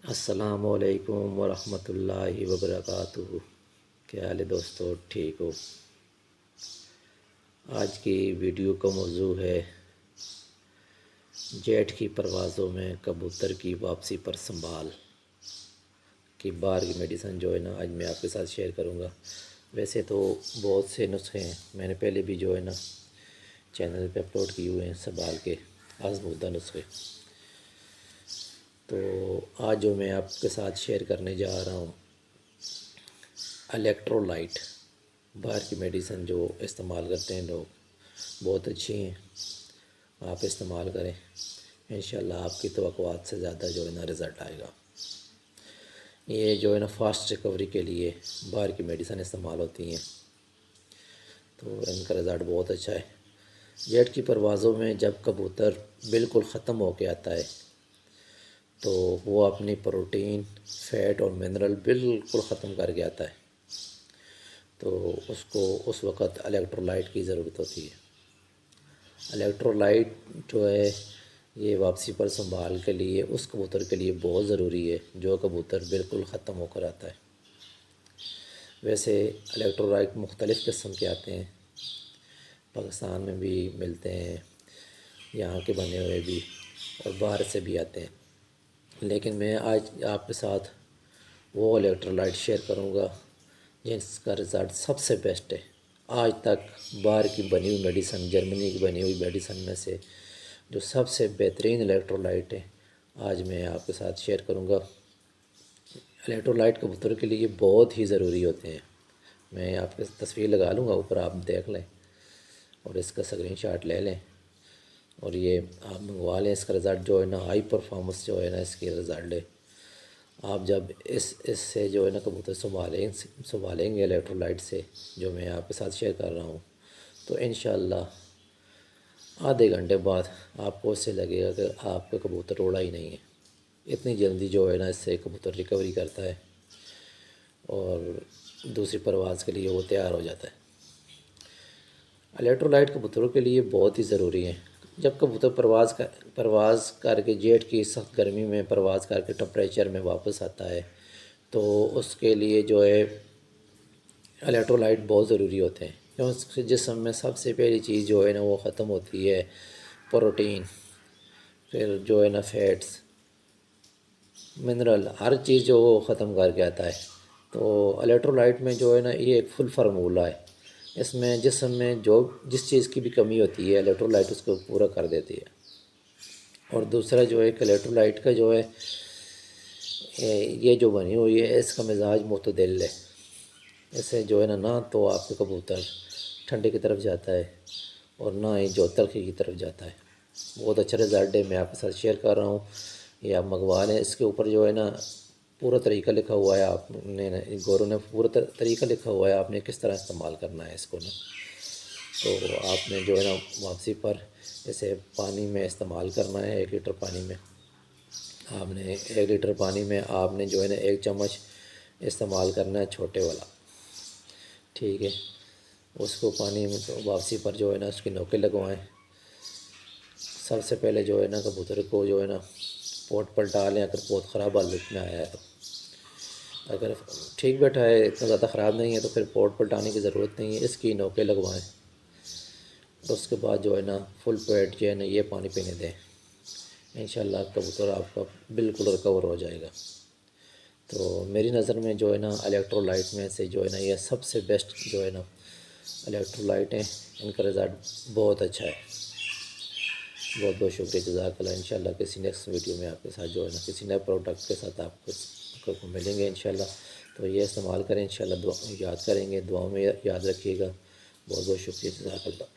अस्सलामुअलैकुम वरहमतुल्लाहि वबरकातुहू। क्या हाल है दोस्तों, ठीक हो? आज की वीडियो का मौजू है जेठ की परवाज़ों में कबूतर की वापसी पर संभाल की बार की मेडिसिन जो है ना, आज मैं आपके साथ शेयर करूंगा। वैसे तो बहुत से नुस्खे हैं, मैंने पहले भी जो है ना चैनल पे अपलोड किए हुए हैं संभाल के आज़मूदा नुस्खे। तो आज जो मैं आपके साथ शेयर करने जा रहा हूँ इलेक्ट्रोलाइट बाहर की मेडिसिन जो इस्तेमाल करते हैं लोग, बहुत अच्छी हैं, आप इस्तेमाल करें। इंशाल्लाह आपकी तवक्कुआत से ज़्यादा जो है ना रिज़ल्ट आएगा। ये जो है ना फास्ट रिकवरी के लिए बाहर की मेडिसिन इस्तेमाल होती हैं, तो इनका रिज़ल्ट बहुत अच्छा है। जेट की परवाज़ों में जब कबूतर बिल्कुल ख़त्म हो के आता है तो वो अपनी प्रोटीन, फ़ैट और मिनरल बिल्कुल ख़त्म करके आता है, तो उसको उस वक़्त इलेक्ट्रोलाइट की ज़रूरत होती है। इलेक्ट्रोलाइट जो है ये वापसी पर संभाल के लिए उस कबूतर के लिए बहुत ज़रूरी है जो कबूतर बिल्कुल ख़त्म होकर आता है। वैसे इलेक्ट्रोलाइट मुख्तलिफ़ किस्म के आते हैं, पाकिस्तान में भी मिलते हैं, यहाँ के बने हुए भी, और बाहर से भी आते हैं। लेकिन मैं आज आपके साथ वो इलेक्ट्रोलाइट शेयर करूँगा जिसका रिज़ल्ट सबसे बेस्ट है। आज तक बाहर की बनी हुई मेडिसिन, जर्मनी की बनी हुई मेडिसिन में से जो सबसे बेहतरीन इलेक्ट्रोलाइट है, आज मैं आपके साथ शेयर करूँगा। इलेक्ट्रोलाइट कबूतर के लिए बहुत ही ज़रूरी होते हैं। मैं आपके तस्वीर लगा लूँगा ऊपर, आप देख लें और इसका स्क्रीनशॉट ले लें और ये आप मंगवा लें। इसका रिज़ल्ट जो है ना हाई परफॉर्मेंस जो है ना इसकी रिज़ल्ट है। आप जब इससे जो है ना कबूतर संभालेंगे इलेक्ट्रोलाइट से, जो मैं आपके साथ शेयर कर रहा हूँ, तो इंशाल्लाह आधे घंटे बाद आपको इससे लगेगा कि आपका कबूतर उड़ा ही नहीं है। इतनी जल्दी जो है ना इससे कबूतर रिकवरी करता है और दूसरी परवाज़ के लिए वो तैयार हो जाता है। इलेक्ट्रोलाइट कबूतरों के लिए बहुत ही ज़रूरी है। जब कबूतर परवाज़ करके जेठ की सख्त गर्मी में परवाज़ करके टेम्परेचर में वापस आता है, तो उसके लिए जो है इलेक्ट्रोलाइट बहुत ज़रूरी होते हैं, क्योंकि उसके जिस्म में सबसे पहली चीज़ जो है ना वो ख़त्म होती है प्रोटीन, फिर जो है ना फैट्स, मिनरल, हर चीज़ जो वो ख़त्म करके आता है। तो इलेक्ट्रोलाइट में जो है ना ये एक फुल फार्मूला है। इसमें जिस्म में जो जिस चीज़ की भी कमी होती है इलेक्ट्रोलाइट उसको पूरा कर देती है। और दूसरा जो है इलेक्ट्रोलाइट का जो है ये जो बनी हुई है इसका मिजाज मुतदिल है। इससे जो है ना तो आपका कबूतर ठंडे की तरफ जाता है और ना ही जो तलखी की तरफ जाता है। बहुत अच्छा रिज़ल्ट है, मैं आपके साथ शेयर कर रहा हूँ, ये आप मंगवा लें। इसके ऊपर जो है ना पूरा तरीका लिखा हुआ है, आपने गौरव ने पूरा तरीका लिखा हुआ है आपने किस तरह इस्तेमाल करना है इसको ना। तो आपने जो है ना वापसी पर इसे पानी में इस्तेमाल करना है। 1 लीटर पानी में आपने 1 लीटर पानी में आपने जो है ना 1 चम्मच इस्तेमाल करना है, छोटे वाला, ठीक है। उसको पानी में तो वापसी पर जो है ना उसकी नोके लगवाएं। सबसे पहले जो है ना कबूतर को जो है ना पोट पर डालें, अगर पोत ख़राब हालत में आया है तो। अगर ठीक बैठा है, इतना ज़्यादा ख़राब नहीं है, तो फिर पोट पर डालने की ज़रूरत नहीं है, इसकी नोके लगवाएं। तो उसके बाद जो है ना फुल पेट जो है ना ये पानी पीने दें। इंशाल्लाह कबूतर आपका बिल्कुल रिकवर हो जाएगा। तो मेरी नज़र में जो है ना इलेक्ट्रोलाइट में से जो है ना ये सबसे बेस्ट जो है ना इलेक्ट्रोलाइट है, इनका रिज़ल्ट बहुत अच्छा है। बहुत बहुत शुक्रिया, जज़ाकल्लाह। इंशाल्लाह किसी नेक्स्ट वीडियो में आपके साथ जो है ना किसी नए प्रोडक्ट के साथ आपको मिलेंगे इंशाल्लाह। तो ये इस्तेमाल करें इंशाल्लाह, दुआ याद करेंगे, दुआ में याद रखिएगा। बहुत बहुत शुक्रिया, जज़ाकल्लाह।